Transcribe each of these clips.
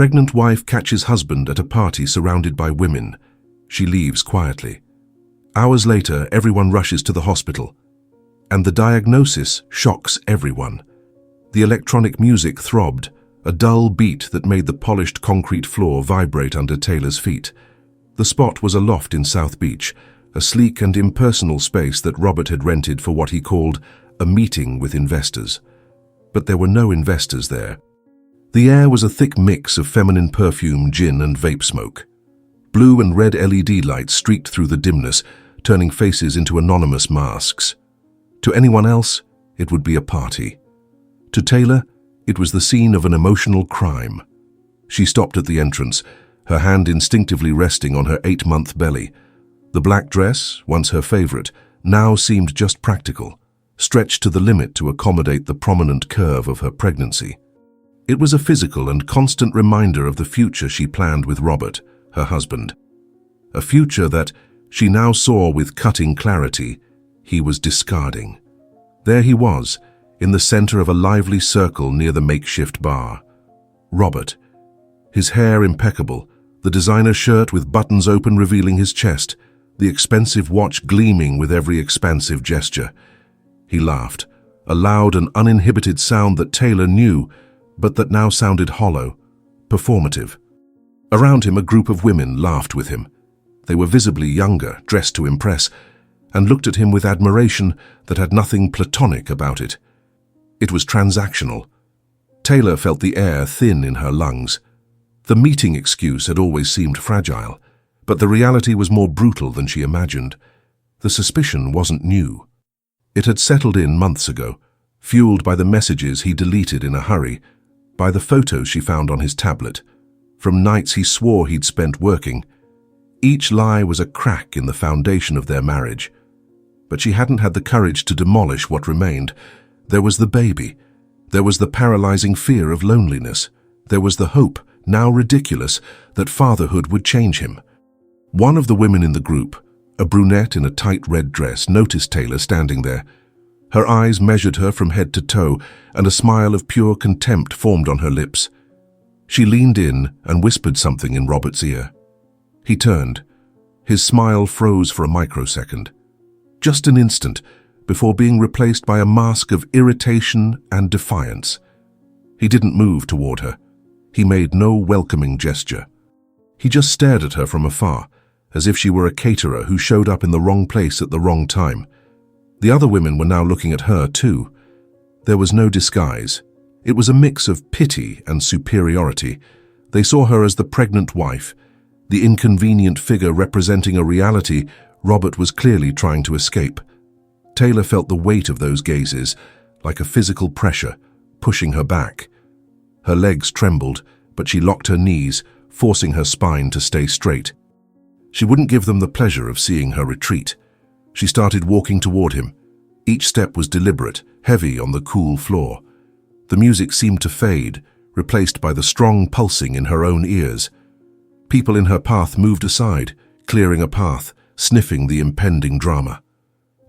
Pregnant wife catches husband at a party surrounded by women. She leaves quietly. Hours later, everyone rushes to the hospital. And the diagnosis shocks everyone. The electronic music throbbed, a dull beat that made the polished concrete floor vibrate under Taylor's feet. The spot was a loft in South Beach, a sleek and impersonal space that Robert had rented for what he called a meeting with investors. But there were no investors there. The air was a thick mix of feminine perfume, gin, and vape smoke. Blue and red LED lights streaked through the dimness, turning faces into anonymous masks. To anyone else, it would be a party. To Taylor, it was the scene of an emotional crime. She stopped at the entrance, her hand instinctively resting on her 8-month belly. The black dress, once her favorite, now seemed just practical, stretched to the limit to accommodate the prominent curve of her pregnancy. It was a physical and constant reminder of the future she planned with Robert, her husband. A future that, she now saw with cutting clarity, he was discarding. There he was, in the center of a lively circle near the makeshift bar. Robert, his hair impeccable, the designer shirt with buttons open revealing his chest, the expensive watch gleaming with every expansive gesture. He laughed, a loud and uninhibited sound that Taylor knew, but that now sounded hollow, performative. Around him, a group of women laughed with him. They were visibly younger, dressed to impress, and looked at him with admiration that had nothing platonic about it. It was transactional. Taylor felt the air thin in her lungs. The meeting excuse had always seemed fragile, but the reality was more brutal than she imagined. The suspicion wasn't new. It had settled in months ago, fueled by the messages he deleted in a hurry, by the photos she found on his tablet, from nights he swore he'd spent working. Each lie was a crack in the foundation of their marriage. But she hadn't had the courage to demolish what remained. There was the baby. There was the paralyzing fear of loneliness. There was the hope, now ridiculous, that fatherhood would change him. One of the women in the group, a brunette in a tight red dress, noticed Taylor standing there. Her eyes measured her from head to toe, and a smile of pure contempt formed on her lips. She leaned in and whispered something in Robert's ear. He turned. His smile froze for a microsecond. Just an instant, before being replaced by a mask of irritation and defiance. He didn't move toward her. He made no welcoming gesture. He just stared at her from afar, as if she were a caterer who showed up in the wrong place at the wrong time. The other women were now looking at her too. There was no disguise. It was a mix of pity and superiority. They saw her as the pregnant wife, the inconvenient figure representing a reality Robert was clearly trying to escape. Taylor felt the weight of those gazes, like a physical pressure, pushing her back. Her legs trembled, but she locked her knees, forcing her spine to stay straight. She wouldn't give them the pleasure of seeing her retreat. She started walking toward him. Each step was deliberate, heavy on the cool floor. The music seemed to fade, replaced by the strong pulsing in her own ears. People in her path moved aside, clearing a path, sniffing the impending drama.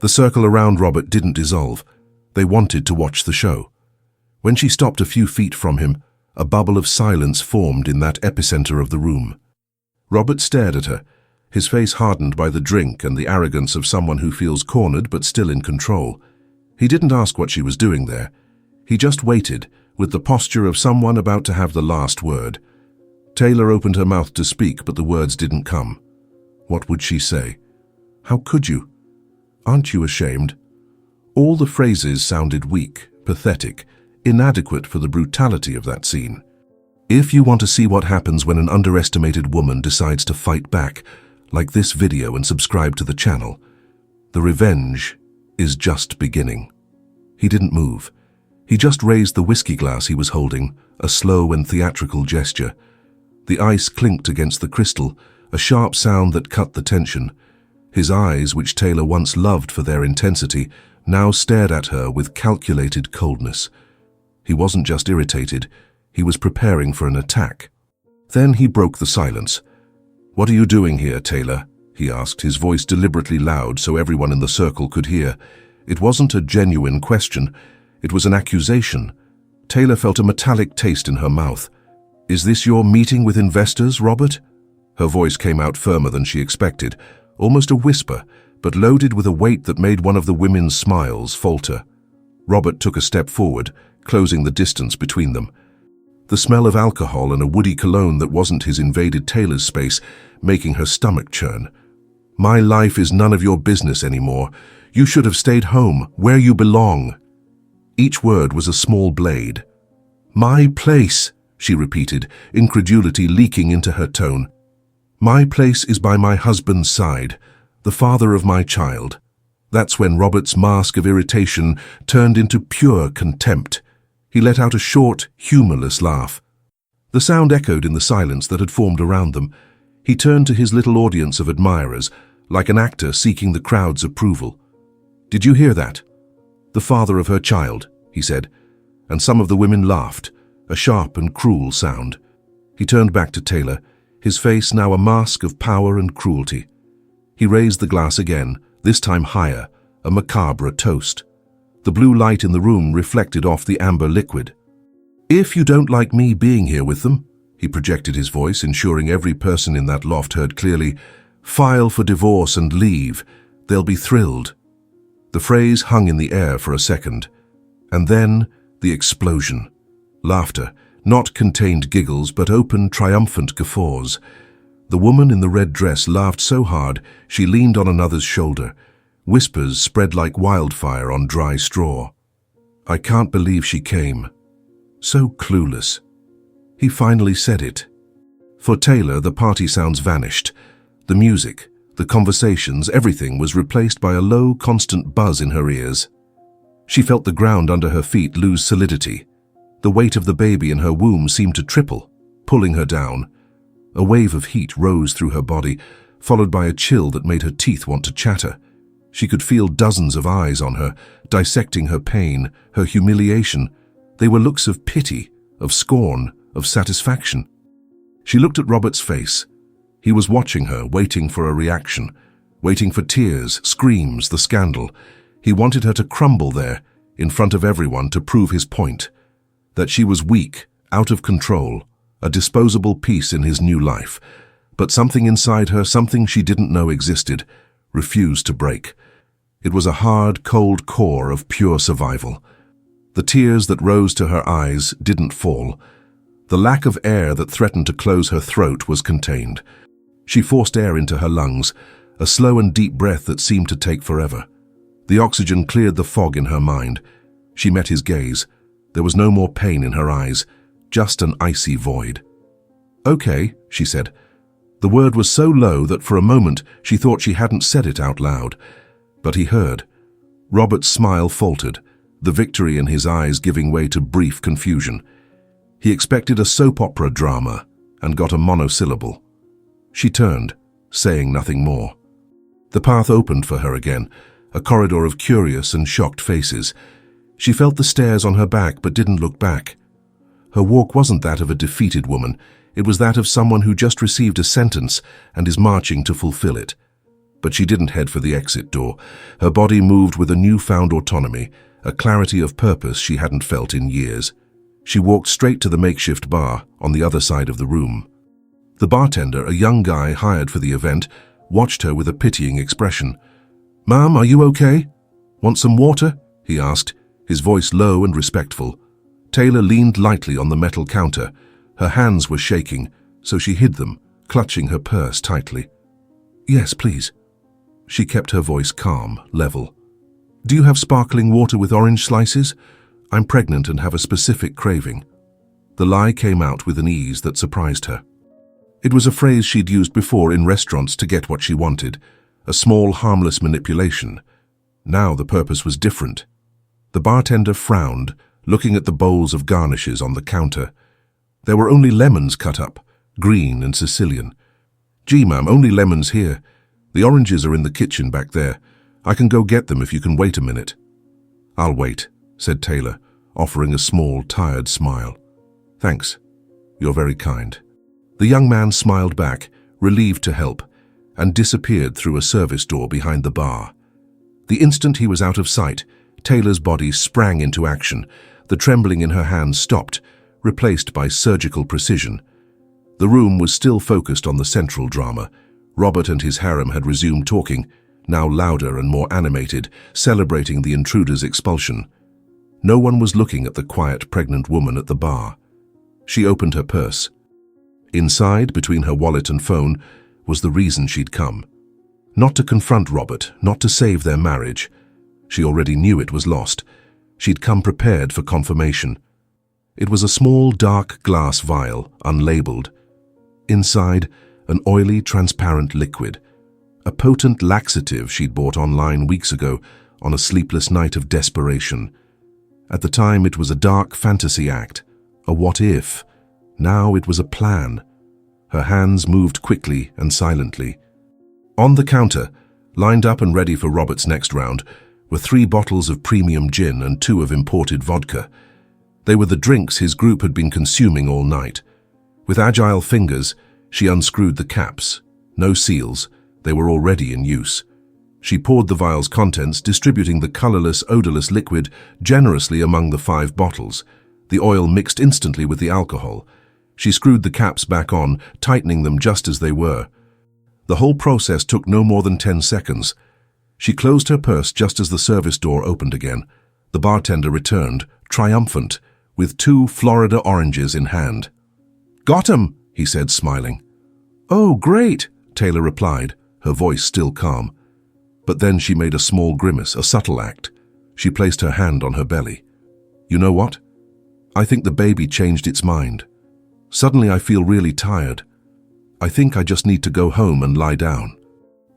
The circle around Robert didn't dissolve. They wanted to watch the show. When she stopped a few feet from him, a bubble of silence formed in that epicenter of the room. Robert stared at her, his face hardened by the drink and the arrogance of someone who feels cornered but still in control. He didn't ask what she was doing there. He just waited, with the posture of someone about to have the last word. Taylor opened her mouth to speak, but the words didn't come. What would she say? How could you? Aren't you ashamed? All the phrases sounded weak, pathetic, inadequate for the brutality of that scene. If you want to see what happens when an underestimated woman decides to fight back, like this video and subscribe to the channel. The revenge is just beginning. He didn't move. He just raised the whiskey glass he was holding, a slow and theatrical gesture. The ice clinked against the crystal, a sharp sound that cut the tension. His eyes, which Taylor once loved for their intensity, now stared at her with calculated coldness. He wasn't just irritated, he was preparing for an attack. Then he broke the silence. "What are you doing here, Taylor?" he asked, his voice deliberately loud so everyone in the circle could hear. It wasn't a genuine question, it was an accusation. Taylor felt a metallic taste in her mouth. "Is this your meeting with investors, Robert?" Her voice came out firmer than she expected, almost a whisper, but loaded with a weight that made one of the women's smiles falter. Robert took a step forward, closing the distance between them. The smell of alcohol and a woody cologne that wasn't his invaded Taylor's space, making her stomach churn. "My life is none of your business anymore. You should have stayed home, where you belong." Each word was a small blade. "My place," she repeated, incredulity leaking into her tone. "My place is by my husband's side, the father of my child." That's when Robert's mask of irritation turned into pure contempt. He let out a short, humorless laugh. The sound echoed in the silence that had formed around them. He turned to his little audience of admirers, like an actor seeking the crowd's approval. "Did you hear that? The father of her child," he said, and some of the women laughed, a sharp and cruel sound. He turned back to Taylor, his face now a mask of power and cruelty. He raised the glass again, this time higher, a macabre toast. The blue light in the room reflected off the amber liquid. "If you don't like me being here with them," he projected his voice, ensuring every person in that loft heard clearly, "file for divorce and leave. They'll be thrilled." The phrase hung in the air for a second, and then the explosion. Laughter, not contained giggles but open, triumphant guffaws. The woman in the red dress laughed so hard she leaned on another's shoulder. Whispers spread like wildfire on dry straw. "I can't believe she came. So clueless." He finally said it. For Taylor, the party sounds vanished. The music, the conversations, everything was replaced by a low, constant buzz in her ears. She felt the ground under her feet lose solidity. The weight of the baby in her womb seemed to triple, pulling her down. A wave of heat rose through her body, followed by a chill that made her teeth want to chatter. She could feel dozens of eyes on her, dissecting her pain, her humiliation. They were looks of pity, of scorn, of satisfaction. She looked at Robert's face. He was watching her, waiting for a reaction, waiting for tears, screams, the scandal. He wanted her to crumble there, in front of everyone, to prove his point. That she was weak, out of control, a disposable piece in his new life. But something inside her, something she didn't know existed, refused to break. It was a hard, cold core of pure survival. The tears that rose to her eyes didn't fall. The lack of air that threatened to close her throat was contained. She forced air into her lungs, a slow and deep breath that seemed to take forever. The oxygen cleared the fog in her mind. She met his gaze. There was no more pain in her eyes, just an icy void. "Okay," she said. The word was so low that for a moment she thought she hadn't said it out loud. But he heard. Robert's smile faltered, the victory in his eyes giving way to brief confusion. He expected a soap opera drama and got a monosyllable. She turned, saying nothing more. The path opened for her again, a corridor of curious and shocked faces. She felt the stares on her back but didn't look back. Her walk wasn't that of a defeated woman. It was that of someone who just received a sentence and is marching to fulfill it. But she didn't head for the exit door. Her body moved with a newfound autonomy, a clarity of purpose she hadn't felt in years. She walked straight to the makeshift bar on the other side of the room. The bartender, a young guy hired for the event, watched her with a pitying expression. "Ma'am, are you okay? Want some water?" he asked, his voice low and respectful. Taylor leaned lightly on the metal counter. Her hands were shaking, so she hid them, clutching her purse tightly. "Yes, please." She kept her voice calm, level. "Do you have sparkling water with orange slices? I'm pregnant and have a specific craving." The lie came out with an ease that surprised her. It was a phrase she'd used before in restaurants to get what she wanted, a small, harmless manipulation. Now the purpose was different. The bartender frowned, looking at the bowls of garnishes on the counter. There were only lemons cut up, green and Sicilian. "Gee, ma'am, only lemons here. The oranges are in the kitchen back there. I can go get them if you can wait a minute." "I'll wait," said Taylor, offering a small, tired smile. "Thanks. You're very kind." The young man smiled back, relieved to help, and disappeared through a service door behind the bar. The instant he was out of sight, Taylor's body sprang into action. The trembling in her hands stopped. replaced by surgical precision. The room was still focused on the central drama. Robert and his harem had resumed talking, now louder and more animated, celebrating the intruder's expulsion. No one was looking at the quiet, pregnant woman at the bar. She opened her purse. Inside, between her wallet and phone, was the reason she'd come. Not to confront Robert, not to save their marriage. She already knew it was lost. She'd come prepared for confirmation. It was a small, dark glass vial, unlabeled. Inside, an oily, transparent liquid. A potent laxative she'd bought online weeks ago on a sleepless night of desperation. At the time, it was a dark fantasy act, a what-if. Now it was a plan. Her hands moved quickly and silently. On the counter, lined up and ready for Robert's next round, were 3 bottles of premium gin and 2 of imported vodka. They were the drinks his group had been consuming all night. With agile fingers, she unscrewed the caps. No seals, they were already in use. She poured the vial's contents, distributing the colorless, odorless liquid generously among the 5 bottles. The oil mixed instantly with the alcohol. She screwed the caps back on, tightening them just as they were. The whole process took no more than 10 seconds. She closed her purse just as the service door opened again. The bartender returned, triumphant, with 2 Florida oranges in hand. "Got 'em," he said, smiling. "Oh, great," Taylor replied, her voice still calm. But then she made a small grimace, a subtle act. She placed her hand on her belly. "You know what? I think the baby changed its mind. Suddenly I feel really tired. I think I just need to go home and lie down."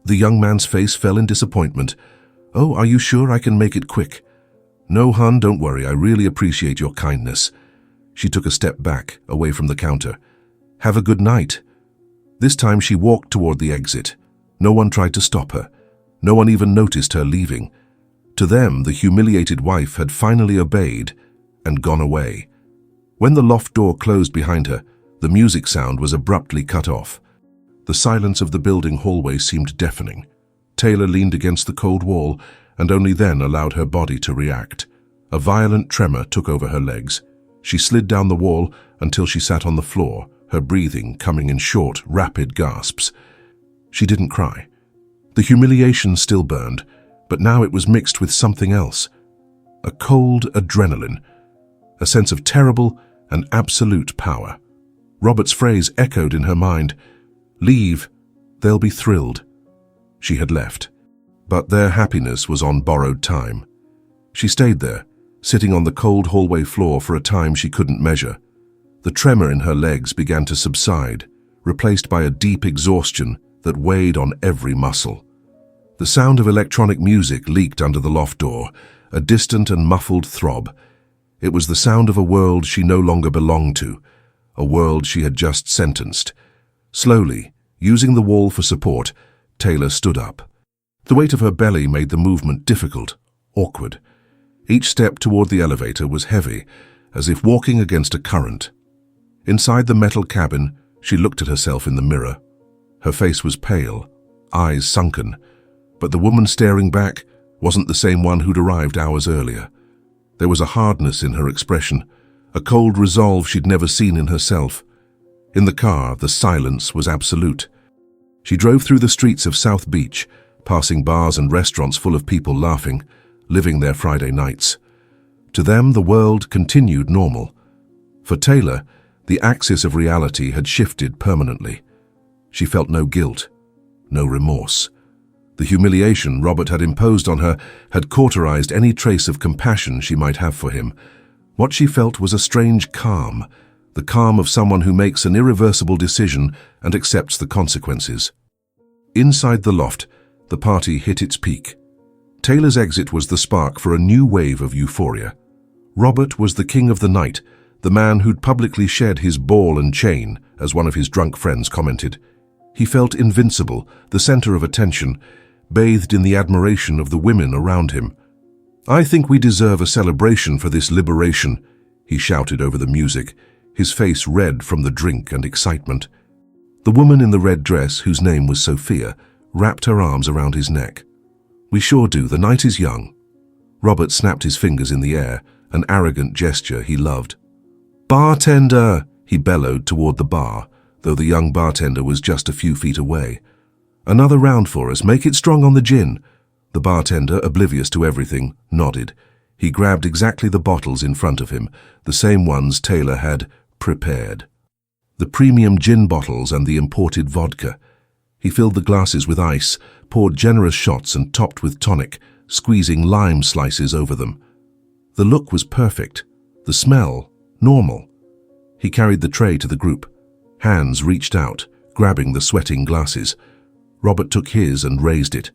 The young man's face fell in disappointment. "Oh, are you sure I can make it quick?" "No, hon, don't worry. I really appreciate your kindness." She took a step back, away from the counter. "Have a good night." This time she walked toward the exit. No one tried to stop her. No one even noticed her leaving. To them, the humiliated wife had finally obeyed and gone away. When the loft door closed behind her, the music sound was abruptly cut off. The silence of the building hallway seemed deafening. Taylor leaned against the cold wall and only then allowed her body to react. A violent tremor took over her legs. She slid down the wall until she sat on the floor, her breathing coming in short, rapid gasps. She didn't cry. The humiliation still burned, but now it was mixed with something else. A cold adrenaline, a sense of terrible and absolute power. Robert's phrase echoed in her mind, "Leave, they'll be thrilled." She had left, but their happiness was on borrowed time. She stayed there, sitting on the cold hallway floor for a time she couldn't measure. The tremor in her legs began to subside, replaced by a deep exhaustion that weighed on every muscle. The sound of electronic music leaked under the loft door, a distant and muffled throb. It was the sound of a world she no longer belonged to, a world she had just sentenced. Slowly, using the wall for support, Taylor stood up. The weight of her belly made the movement difficult, awkward. Each step toward the elevator was heavy, as if walking against a current. Inside the metal cabin, she looked at herself in the mirror. Her face was pale, eyes sunken, but the woman staring back wasn't the same one who'd arrived hours earlier. There was a hardness in her expression, a cold resolve she'd never seen in herself. In the car, the silence was absolute. She drove through the streets of South Beach, passing bars and restaurants full of people laughing, living their Friday nights. To them, the world continued normal. For Taylor, the axis of reality had shifted permanently. She felt no guilt, no remorse. The humiliation Robert had imposed on her had cauterized any trace of compassion she might have for him. What she felt was a strange calm, the calm of someone who makes an irreversible decision and accepts the consequences. Inside the loft, the party hit its peak. Taylor's exit was the spark for a new wave of euphoria. Robert was the king of the night, the man who'd publicly shed his ball and chain, as one of his drunk friends commented. He felt invincible, the center of attention, bathed in the admiration of the women around him. "I think we deserve a celebration for this liberation," he shouted over the music, his face red from the drink and excitement. The woman in the red dress, whose name was Sophia, wrapped her arms around his neck. "We sure do, the night is young." Robert snapped his fingers in the air, an arrogant gesture he loved. "Bartender!" he bellowed toward the bar, though the young bartender was just a few feet away. "Another round for us. Make it strong on the gin." The bartender, oblivious to everything, nodded. He grabbed exactly the bottles in front of him, the same ones Taylor had prepared. The premium gin bottles and the imported vodka. He filled the glasses with ice, poured generous shots and topped with tonic, squeezing lime slices over them. The look was perfect. The smell, normal. He carried the tray to the group. Hands reached out, grabbing the sweating glasses. Robert took his and raised it.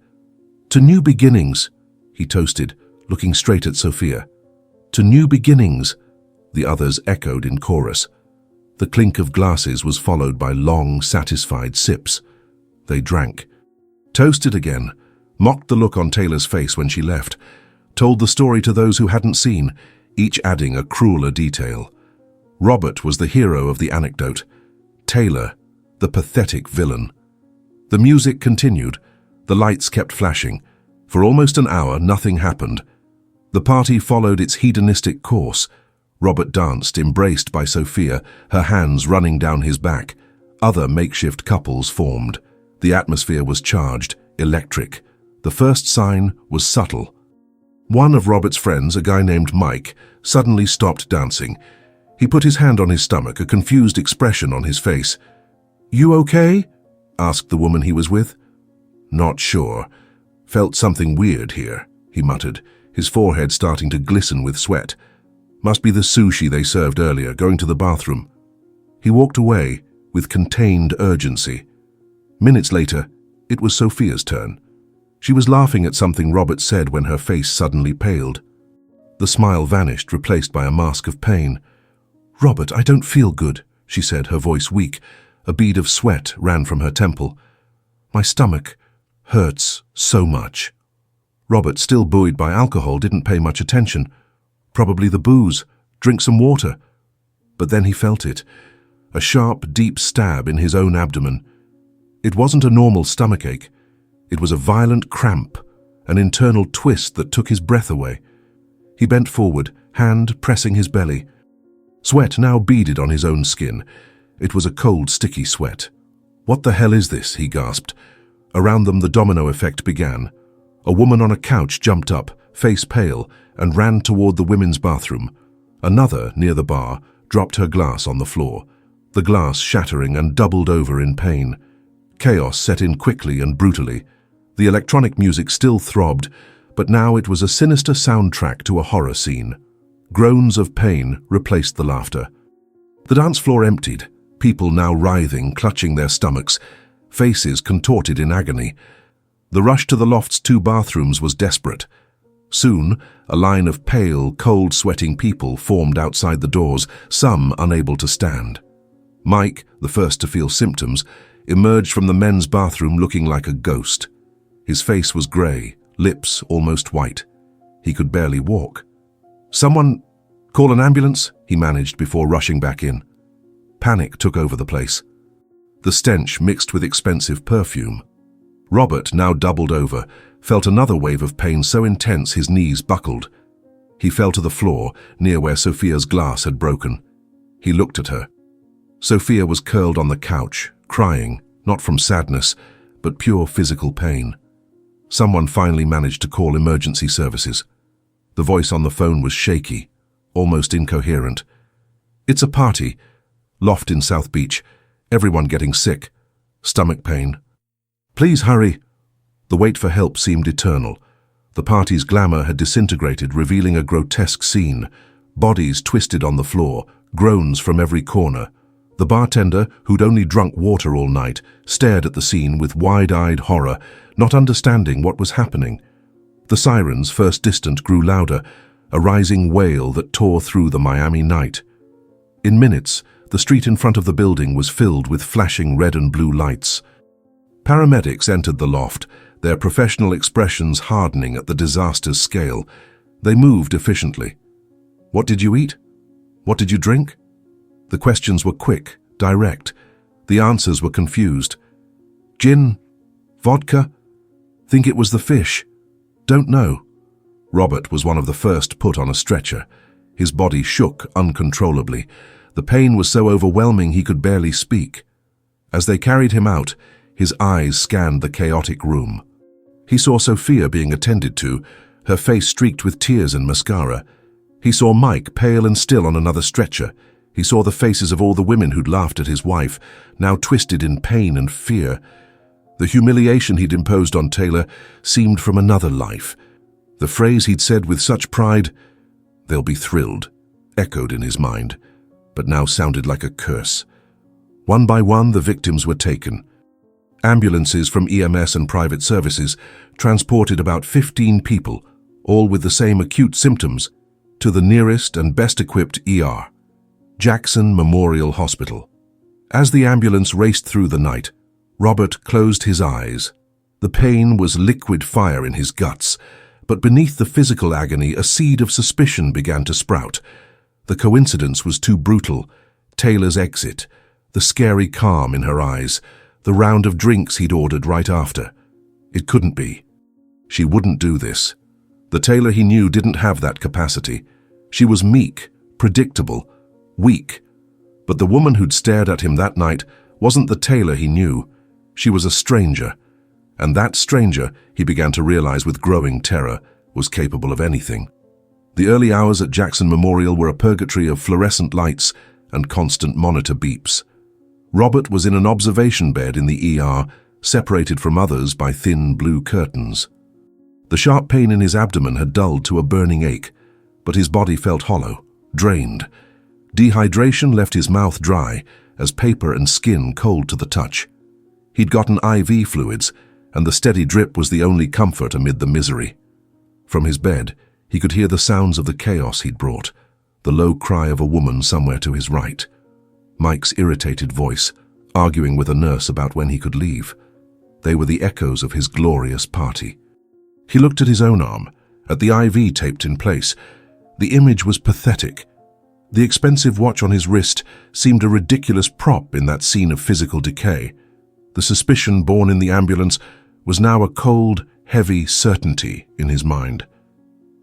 "To new beginnings," he toasted, looking straight at Sophia. "To new beginnings," the others echoed in chorus. The clink of glasses was followed by long, satisfied sips. They drank. Toasted again, mocked the look on Taylor's face when she left, told the story to those who hadn't seen, each adding a crueler detail. Robert was the hero of the anecdote. Taylor, the pathetic villain. The music continued. The lights kept flashing. For almost an hour, nothing happened. The party followed its hedonistic course. Robert danced, embraced by Sophia, her hands running down his back. Other makeshift couples formed. The atmosphere was charged, electric. The first sign was subtle. One of Robert's friends, a guy named Mike, suddenly stopped dancing. He put his hand on his stomach, a confused expression on his face. "You okay?" asked the woman he was with. "Not sure. Felt something weird here," he muttered, his forehead starting to glisten with sweat. "Must be the sushi they served earlier, going to the bathroom." He walked away with contained urgency. Minutes later, it was Sophia's turn. She was laughing at something Robert said when her face suddenly paled. The smile vanished, replaced by a mask of pain. "Robert, I don't feel good," she said, her voice weak. A bead of sweat ran from her temple. "My stomach hurts so much." Robert, still buoyed by alcohol, didn't pay much attention. Probably the booze. Drink some water. But then he felt it. A sharp, deep stab in his own abdomen. It wasn't a normal stomachache. It was a violent cramp, an internal twist that took his breath away. He bent forward, hand pressing his belly. Sweat now beaded on his own skin. It was a cold, sticky sweat. "What the hell is this?" he gasped. Around them the domino effect began. A woman on a couch jumped up, face pale, and ran toward the women's bathroom. Another, near the bar, dropped her glass on the floor, the glass shattering and doubled over in pain. Chaos set in quickly and brutally. The electronic music still throbbed, but now it was a sinister soundtrack to a horror scene. Groans of pain replaced the laughter. The dance floor emptied, people now writhing, clutching their stomachs, faces contorted in agony. The rush to the loft's 2 bathrooms was desperate. Soon, a line of pale, cold-sweating people formed outside the doors, some unable to stand. Mike, the first to feel symptoms, emerged from the men's bathroom looking like a ghost. His face was grey, lips almost white. He could barely walk. "Someone call an ambulance?" he managed before rushing back in. Panic took over the place. The stench mixed with expensive perfume. Robert, now doubled over, felt another wave of pain so intense his knees buckled. He fell to the floor, near where Sophia's glass had broken. He looked at her. Sophia was curled on the couch, crying, not from sadness, but pure physical pain. Someone finally managed to call emergency services. The voice on the phone was shaky, almost incoherent. "It's a party. Loft in South Beach. Everyone getting sick. Stomach pain. Please hurry." The wait for help seemed eternal. The party's glamour had disintegrated, revealing a grotesque scene. Bodies twisted on the floor, groans from every corner. The bartender, who'd only drunk water all night, stared at the scene with wide-eyed horror, not understanding what was happening. The sirens, first distant, grew louder, a rising wail that tore through the Miami night. In minutes, the street in front of the building was filled with flashing red and blue lights. Paramedics entered the loft, their professional expressions hardening at the disaster's scale. They moved efficiently. "What did you eat? What did you drink?" The questions were quick, direct. The answers were confused. "Gin? Vodka? Think it was the fish. Don't know." Robert was one of the first put on a stretcher. His body shook uncontrollably. The pain was so overwhelming he could barely speak. As they carried him out, his eyes scanned the chaotic room. He saw Sophia being attended to, her face streaked with tears and mascara. He saw Mike, pale and still, on another stretcher. He saw the faces of all the women who'd laughed at his wife, now twisted in pain and fear. The humiliation he'd imposed on Taylor seemed from another life. The phrase he'd said with such pride, "They'll be thrilled," echoed in his mind, but now sounded like a curse. One by one, the victims were taken. Ambulances from EMS and private services transported about 15 people, all with the same acute symptoms, to the nearest and best-equipped ER, Jackson Memorial Hospital. As the ambulance raced through the night, Robert closed his eyes. The pain was liquid fire in his guts, but beneath the physical agony, a seed of suspicion began to sprout. The coincidence was too brutal. Taylor's exit, the scary calm in her eyes, the round of drinks he'd ordered right after. It couldn't be. She wouldn't do this. The Taylor he knew didn't have that capacity. She was meek, predictable, weak. But the woman who'd stared at him that night wasn't the Taylor he knew. She was a stranger. And that stranger, he began to realize with growing terror, was capable of anything. The early hours at Jackson Memorial were a purgatory of fluorescent lights and constant monitor beeps. Robert was in an observation bed in the ER, separated from others by thin blue curtains. The sharp pain in his abdomen had dulled to a burning ache, but his body felt hollow, drained. Dehydration left his mouth dry, as paper and skin cold to the touch. He'd gotten IV fluids, and the steady drip was the only comfort amid the misery. From his bed, he could hear the sounds of the chaos he'd brought, the low cry of a woman somewhere to his right, Mike's irritated voice, arguing with a nurse about when he could leave. They were the echoes of his glorious party. He looked at his own arm, at the IV taped in place. The image was pathetic. The expensive watch on his wrist seemed a ridiculous prop in that scene of physical decay. The suspicion born in the ambulance was now a cold, heavy certainty in his mind.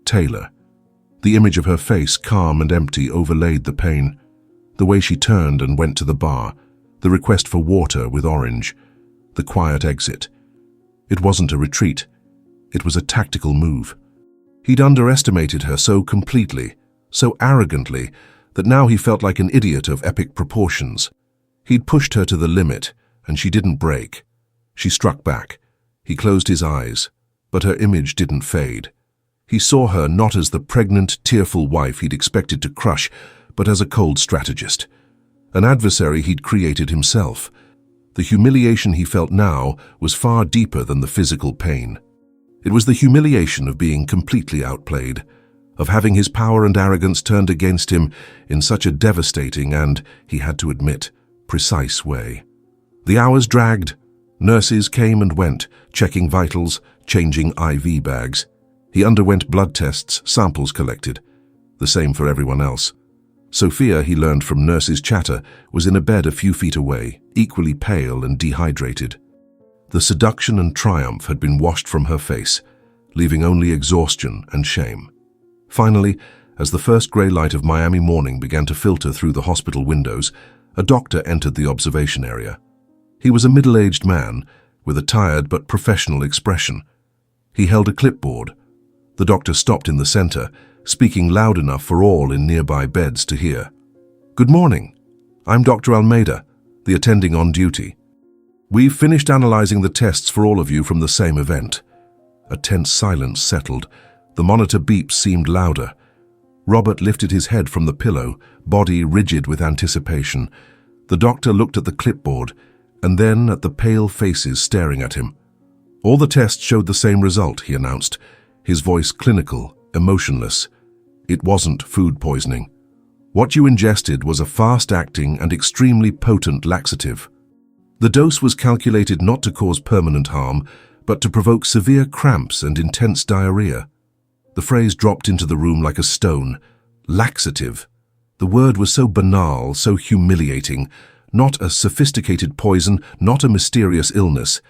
Taylor. The image of her face, calm and empty, overlaid the pain. The way she turned and went to the bar, the request for water with orange, the quiet exit. It wasn't a retreat. It was a tactical move. He'd underestimated her so completely, so arrogantly, that now he felt like an idiot of epic proportions. He'd pushed her to the limit, and she didn't break. She struck back. He closed his eyes, but her image didn't fade. He saw her not as the pregnant, tearful wife he'd expected to crush, but as a cold strategist, an adversary he'd created himself. The humiliation he felt now was far deeper than the physical pain. It was the humiliation of being completely outplayed, of having his power and arrogance turned against him in such a devastating and, he had to admit, precise way. The hours dragged. Nurses came and went, checking vitals, changing IV bags. He underwent blood tests, samples collected. The same for everyone else. Sophia, he learned from nurses' chatter, was in a bed a few feet away, equally pale and dehydrated. The seduction and triumph had been washed from her face, leaving only exhaustion and shame. Finally, as the first grey light of Miami morning began to filter through the hospital windows, a doctor entered the observation area. He was a middle-aged man, with a tired but professional expression. He held a clipboard. The doctor stopped in the center, speaking loud enough for all in nearby beds to hear. "Good morning. I'm Dr. Almeida, the attending on duty. We've finished analyzing the tests for all of you from the same event." A tense silence settled. The monitor beeps seemed louder. Robert lifted his head from the pillow, body rigid with anticipation. The doctor looked at the clipboard, and then at the pale faces staring at him. "All the tests showed the same result," he announced, his voice clinical, emotionless. "It wasn't food poisoning. What you ingested was a fast-acting and extremely potent laxative. The dose was calculated not to cause permanent harm, but to provoke severe cramps and intense diarrhea." The phrase dropped into the room like a stone. Laxative. The word was so banal, so humiliating. Not a sophisticated poison, not a mysterious illness.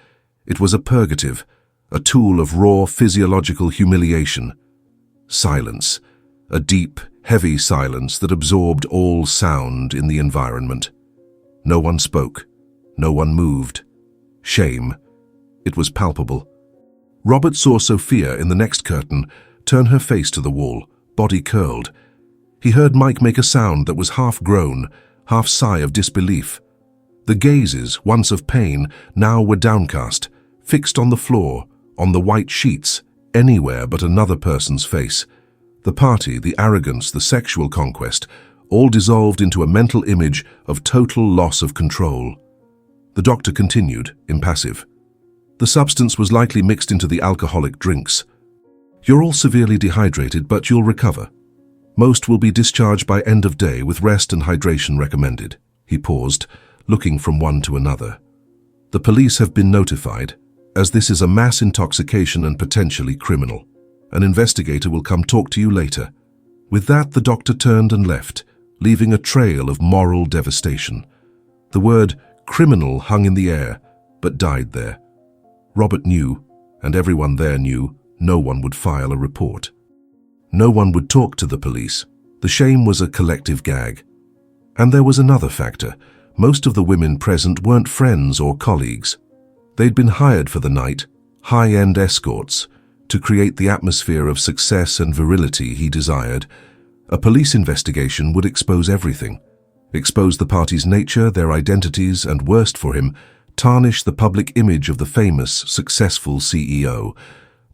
It was a purgative, a tool of raw physiological humiliation. Silence. A deep, heavy silence that absorbed all sound in the environment. No one spoke. No one moved. Shame. It was palpable. Robert saw Sophia in the next curtain turn her face to the wall, body curled. He heard Mike make a sound that was half groan, half sigh of disbelief. The gazes, once of pain, now were downcast, fixed on the floor, on the white sheets, anywhere but another person's face. The party, the arrogance, the sexual conquest, all dissolved into a mental image of total loss of control. The doctor continued, impassive. The substance was likely mixed into the alcoholic drinks. You're all severely dehydrated, but you'll recover. Most will be discharged by end of day with rest and hydration recommended. He paused, looking from one to another. The police have been notified, as this is a mass intoxication and potentially criminal. An investigator will come talk to you later. With that, the doctor turned and left, leaving a trail of moral devastation. The word criminal hung in the air, but died there. Robert knew, and everyone there knew, no one would file a report. No one would talk to the police. The shame was a collective gag. And there was another factor. Most of the women present weren't friends or colleagues. They'd been hired for the night, high-end escorts, to create the atmosphere of success and virility he desired. A police investigation would expose everything. Expose the party's nature, their identities, and worst for him, tarnish the public image of the famous, successful CEO.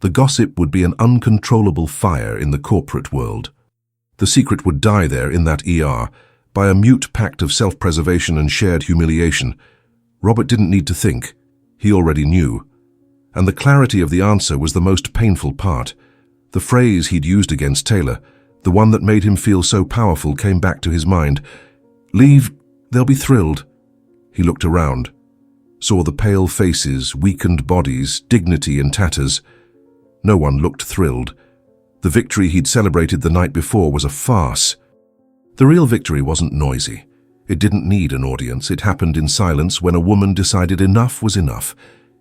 The gossip would be an uncontrollable fire in the corporate world. The secret would die there in that ER, by a mute pact of self-preservation and shared humiliation. Robert didn't need to think. He already knew. And the clarity of the answer was the most painful part. The phrase he'd used against Taylor, the one that made him feel so powerful, came back to his mind. Leave, they'll be thrilled. He looked around, saw the pale faces, weakened bodies, dignity in tatters. No one looked thrilled. The victory he'd celebrated the night before was a farce. The real victory wasn't noisy. It didn't need an audience. It happened in silence when a woman decided enough was enough.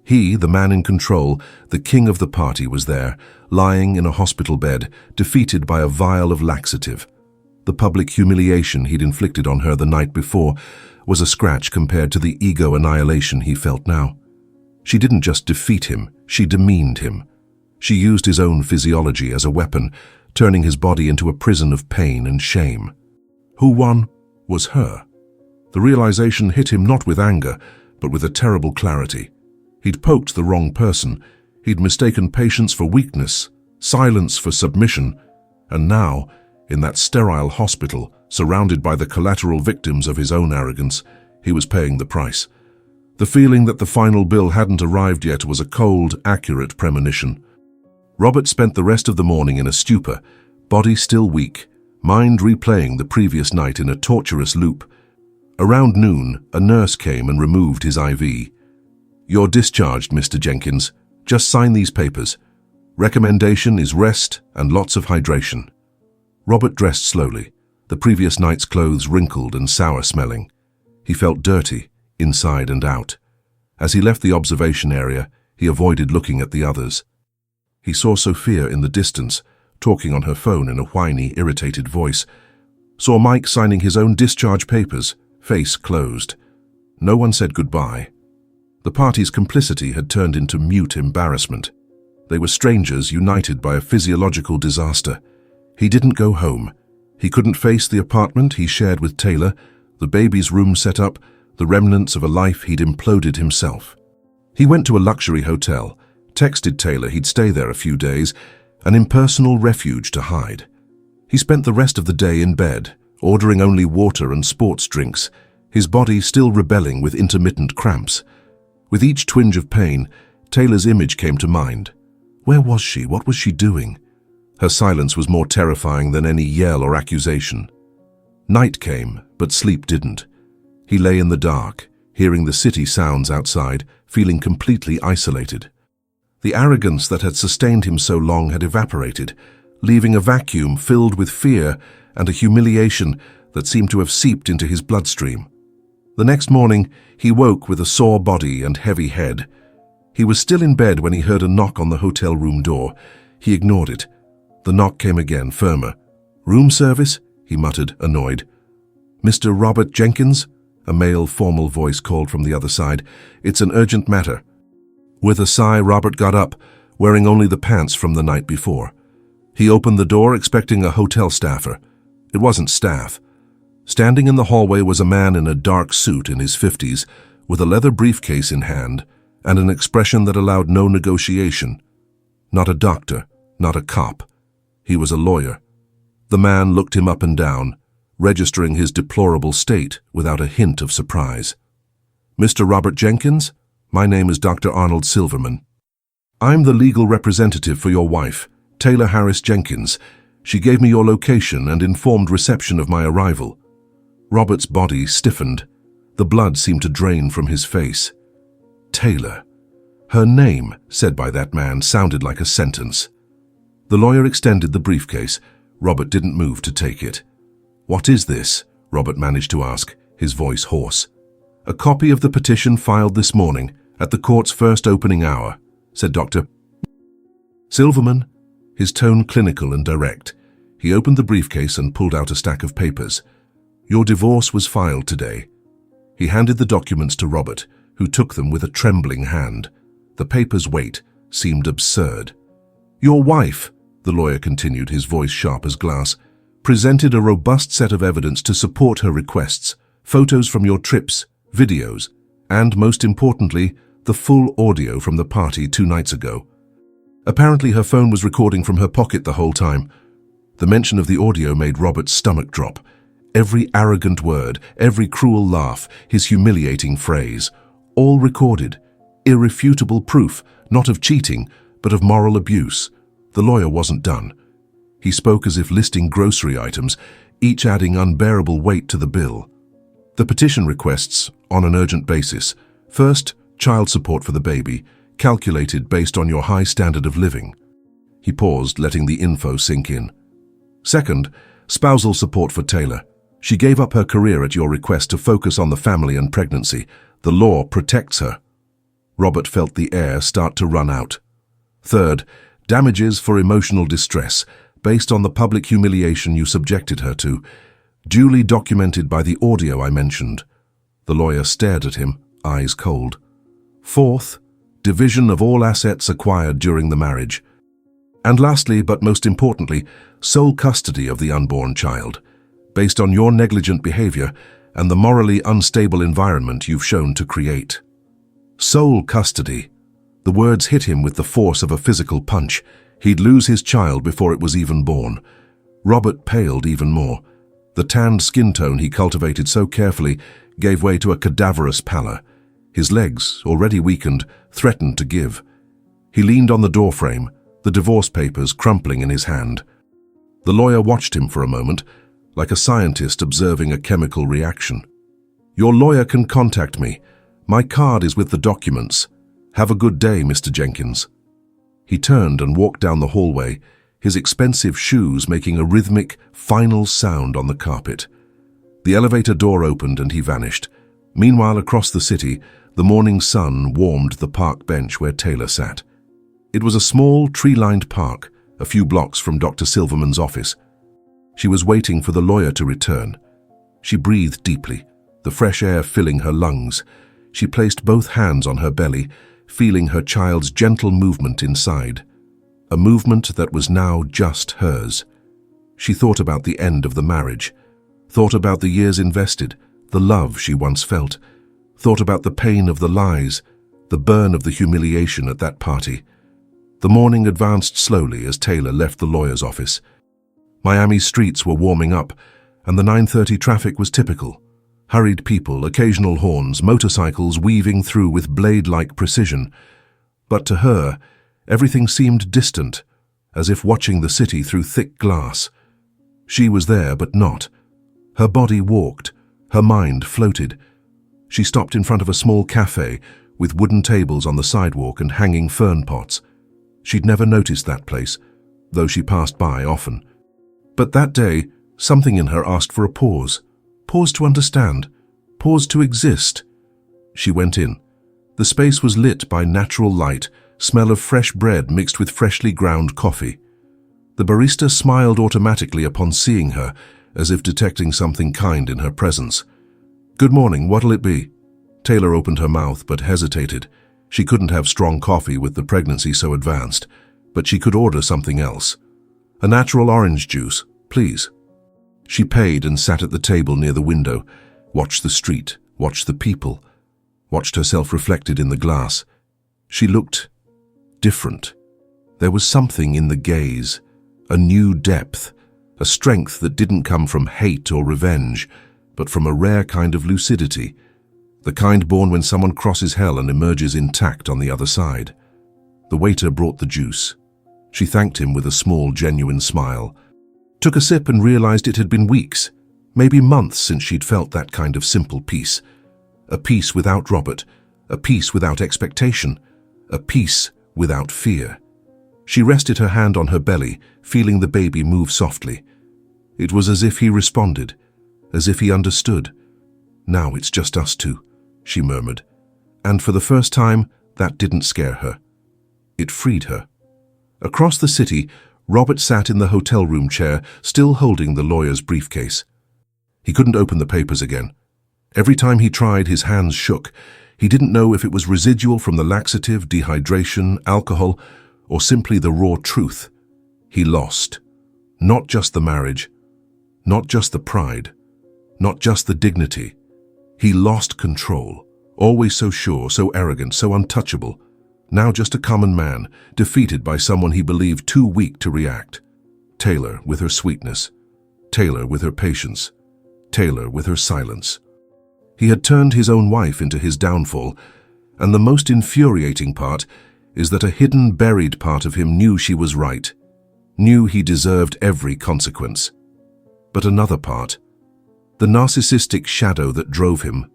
He, the man in control, the king of the party, was there, lying in a hospital bed, defeated by a vial of laxative. The public humiliation he'd inflicted on her the night before was a scratch compared to the ego annihilation he felt now. She didn't just defeat him, she demeaned him. She used his own physiology as a weapon, turning his body into a prison of pain and shame. Who won was her. The realization hit him not with anger, but with a terrible clarity. He'd poked the wrong person. He'd mistaken patience for weakness, silence for submission, and now, in that sterile hospital, surrounded by the collateral victims of his own arrogance, he was paying the price. The feeling that the final bill hadn't arrived yet was a cold, accurate premonition. Robert spent the rest of the morning in a stupor, body still weak, mind replaying the previous night in a torturous loop. Around noon, a nurse came and removed his IV. "You're discharged, Mr. Jenkins. Just sign these papers. Recommendation is rest and lots of hydration." Robert dressed slowly, the previous night's clothes wrinkled and sour-smelling. He felt dirty, inside and out. As he left the observation area, he avoided looking at the others. He saw Sophia in the distance, talking on her phone in a whiny, irritated voice. Saw Mike signing his own discharge papers, face closed. No one said goodbye. The party's complicity had turned into mute embarrassment. They were strangers united by a physiological disaster. He didn't go home. He couldn't face the apartment he shared with Taylor, the baby's room set up, the remnants of a life he'd imploded himself. He went to a luxury hotel, texted Taylor he'd stay there a few days, an impersonal refuge to hide. He spent the rest of the day in bed, ordering only water and sports drinks, his body still rebelling with intermittent cramps. With each twinge of pain, Taylor's image came to mind. Where was she? What was she doing? Her silence was more terrifying than any yell or accusation. Night came, but sleep didn't. He lay in the dark, hearing the city sounds outside, feeling completely isolated. The arrogance that had sustained him so long had evaporated, leaving a vacuum filled with fear and a humiliation that seemed to have seeped into his bloodstream. The next morning, he woke with a sore body and heavy head. He was still in bed when he heard a knock on the hotel room door. He ignored it. The knock came again, firmer. "Room service?" he muttered, annoyed. "Mr. Robert Jenkins?" A male, formal voice called from the other side. "It's an urgent matter." With a sigh, Robert got up, wearing only the pants from the night before. He opened the door, expecting a hotel staffer. It wasn't staff. Standing in the hallway was a man in a dark suit in his 50s, with a leather briefcase in hand and an expression that allowed no negotiation. Not a doctor, not a cop. He was a lawyer. The man looked him up and down, registering his deplorable state without a hint of surprise. "Mr. Robert Jenkins? My name is Dr. Arnold Silverman. I'm the legal representative for your wife, Taylor Harris Jenkins. She gave me your location and informed reception of my arrival." Robert's body stiffened. The blood seemed to drain from his face. Taylor. Her name, said by that man, sounded like a sentence. The lawyer extended the briefcase. Robert didn't move to take it. "What is this?" Robert managed to ask, his voice hoarse. "A copy of the petition filed this morning, at the court's first opening hour," said Dr. Silverman, his tone clinical and direct. He opened the briefcase and pulled out a stack of papers. "Your divorce was filed today." He handed the documents to Robert, who took them with a trembling hand. The paper's weight seemed absurd. "Your wife," the lawyer continued, his voice sharp as glass, "presented a robust set of evidence to support her requests, photos from your trips, videos, and, most importantly, the full audio from the party 2 nights ago. Apparently her phone was recording from her pocket the whole time." The mention of the audio made Robert's stomach drop. Every arrogant word, every cruel laugh, his humiliating phrase, all recorded. Irrefutable proof, not of cheating, but of moral abuse. The lawyer wasn't done. He spoke as if listing grocery items, each adding unbearable weight to the bill. The petition requests, on an urgent basis, first, child support for the baby, calculated based on your high standard of living. He paused, letting the info sink in. Second, spousal support for Taylor. She gave up her career at your request to focus on the family and pregnancy. The law protects her. Robert felt the air start to run out. Third, damages for emotional distress, based on the public humiliation you subjected her to, duly documented by the audio I mentioned. The lawyer stared at him, eyes cold. Fourth, division of all assets acquired during the marriage. And lastly, but most importantly, sole custody of the unborn child, based on your negligent behavior and the morally unstable environment you've shown to create. Sole custody. The words hit him with the force of a physical punch. He'd lose his child before it was even born. Robert paled even more. The tanned skin tone he cultivated so carefully gave way to a cadaverous pallor. His legs, already weakened, threatened to give. He leaned on the doorframe, the divorce papers crumpling in his hand. The lawyer watched him for a moment, like a scientist observing a chemical reaction. "Your lawyer can contact me. My card is with the documents. Have a good day, Mr. Jenkins." He turned and walked down the hallway, his expensive shoes making a rhythmic, final sound on the carpet. The elevator door opened and he vanished. Meanwhile, across the city, the morning sun warmed the park bench where Taylor sat. It was a small, tree-lined park, a few blocks from Dr. Silverman's office. She was waiting for the lawyer to return. She breathed deeply, the fresh air filling her lungs. She placed both hands on her belly, feeling her child's gentle movement inside. A movement that was now just hers. She thought about the end of the marriage, thought about the years invested, the love she once felt, thought about the pain of the lies, the burn of the humiliation at that party. The morning advanced slowly as Taylor left the lawyer's office. Miami's streets were warming up, and the 9:30 traffic was typical. Hurried people, occasional horns, motorcycles weaving through with blade-like precision. But to her, everything seemed distant, as if watching the city through thick glass. She was there, but not. Her body walked, her mind floated. She stopped in front of a small cafe with wooden tables on the sidewalk and hanging fern pots. She'd never noticed that place, though she passed by often. But that day, something in her asked for a pause. Pause to understand. Pause to exist. She went in. The space was lit by natural light, smell of fresh bread mixed with freshly ground coffee. The barista smiled automatically upon seeing her, as if detecting something kind in her presence. "Good morning, what'll it be?" Taylor opened her mouth but hesitated. She couldn't have strong coffee with the pregnancy so advanced, but she could order something else. "A natural orange juice, please." She paid and sat at the table near the window, watched the street, watched the people, watched herself reflected in the glass. She looked different. There was something in the gaze, a new depth, a strength that didn't come from hate or revenge, but from a rare kind of lucidity, the kind born when someone crosses hell and emerges intact on the other side. The waiter brought the juice. She thanked him with a small, genuine smile, took a sip and realized it had been weeks, maybe months since she'd felt that kind of simple peace. A peace without Robert, a peace without expectation, a peace without fear. She rested her hand on her belly, feeling the baby move softly. It was as if he responded, as if he understood. "Now it's just us two," she murmured. And for the first time, that didn't scare her. It freed her. Across the city, Robert sat in the hotel room chair, still holding the lawyer's briefcase. He couldn't open the papers again. Every time he tried, his hands shook. He didn't know if it was residual from the laxative, dehydration, alcohol, or simply the raw truth. He lost. Not just the marriage, not just the pride, not just the dignity. He lost control, always so sure, so arrogant, so untouchable. Now just a common man, defeated by someone he believed too weak to react. Taylor with her sweetness, Taylor with her patience, Taylor with her silence. He had turned his own wife into his downfall, and the most infuriating part is that a hidden, buried part of him knew she was right, knew he deserved every consequence. But another part, the narcissistic shadow that drove him,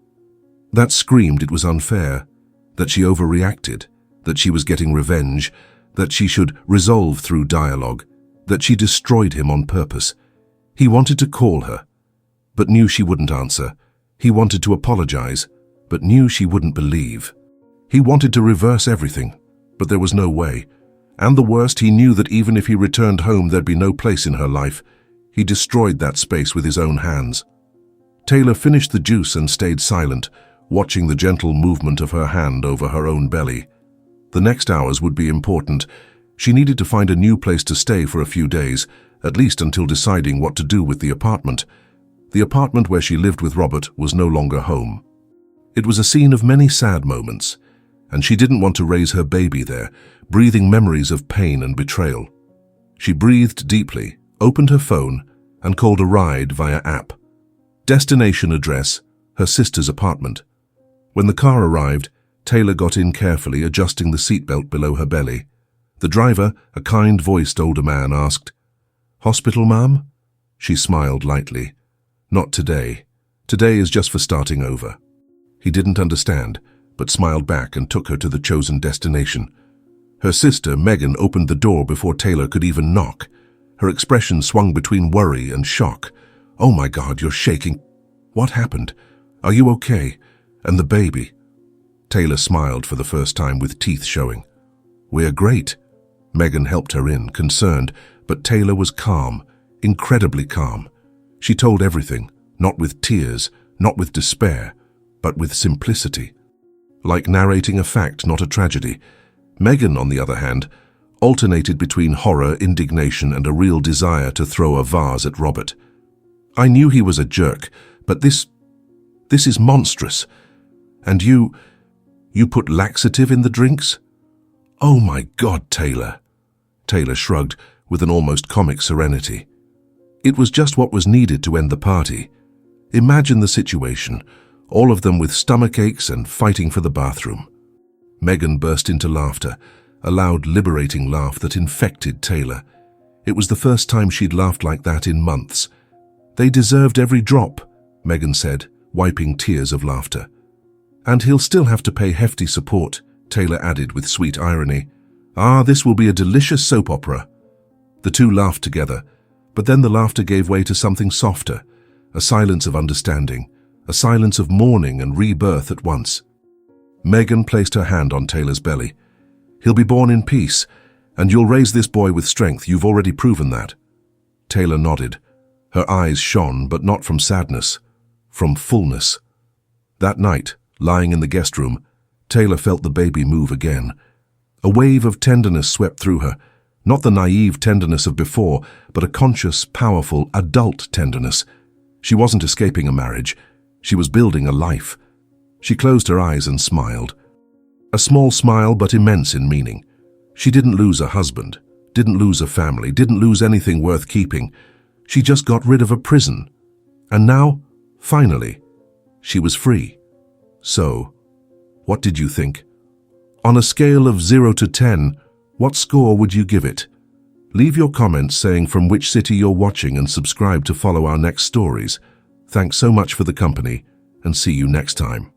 that screamed it was unfair, that she overreacted, that she was getting revenge, that she should resolve through dialogue, that she destroyed him on purpose. He wanted to call her, but knew she wouldn't answer. He wanted to apologize, but knew she wouldn't believe. He wanted to reverse everything, but there was no way. And the worst, he knew that even if he returned home, there'd be no place in her life. He destroyed that space with his own hands. Taylor finished the juice and stayed silent, watching the gentle movement of her hand over her own belly. The next hours would be important. She needed to find a new place to stay for a few days, at least until deciding what to do with the apartment. The apartment where she lived with Robert was no longer home. It was a scene of many sad moments, and she didn't want to raise her baby there, breathing memories of pain and betrayal. She breathed deeply, opened her phone, and called a ride via app. Destination address, her sister's apartment. When the car arrived, Taylor got in carefully, adjusting the seatbelt below her belly. The driver, a kind-voiced older man, asked, "Hospital, ma'am?" She smiled lightly. "Not today. Today is just for starting over." He didn't understand, but smiled back and took her to the chosen destination. Her sister, Megan, opened the door before Taylor could even knock. Her expression swung between worry and shock. "Oh my God, you're shaking. What happened? Are you okay? And the baby?" Taylor smiled for the first time with teeth showing. "We're great." Megan helped her in, concerned, but Taylor was calm, incredibly calm. She told everything, not with tears, not with despair, but with simplicity. Like narrating a fact, not a tragedy. Megan, on the other hand, alternated between horror, indignation, and a real desire to throw a vase at Robert. "I knew he was a jerk, but this is monstrous. And you put laxative in the drinks?" "Oh my God, Taylor." Taylor shrugged with an almost comic serenity. It was just what was needed to end the party. Imagine the situation, all of them with stomach aches and fighting for the bathroom. Megan burst into laughter, a loud, liberating laugh that infected Taylor. It was the first time she'd laughed like that in months. "They deserved every drop," Megan said, wiping tears of laughter. "And he'll still have to pay hefty support," Taylor added with sweet irony. "Ah, this will be a delicious soap opera." The two laughed together, but then the laughter gave way to something softer, a silence of understanding, a silence of mourning and rebirth at once. Megan placed her hand on Taylor's belly. "He'll be born in peace, And you'll raise this boy with strength, you've already proven that. Taylor nodded. Her eyes shone, but not from sadness, from fullness. That night, lying in the guest room, Taylor felt the baby move again. A wave of tenderness swept through her, not the naive tenderness of before, but a conscious, powerful, adult tenderness. She wasn't escaping a marriage. She was building a life. She closed her eyes and smiled. A small smile, but immense in meaning. She didn't lose a husband, didn't lose a family, didn't lose anything worth keeping. She just got rid of a prison. And now, finally, she was free. So, what did you think? On a scale of 0 to 10, what score would you give it? Leave your comments saying from which city you're watching and subscribe to follow our next stories. Thanks so much for the company, and see you next time.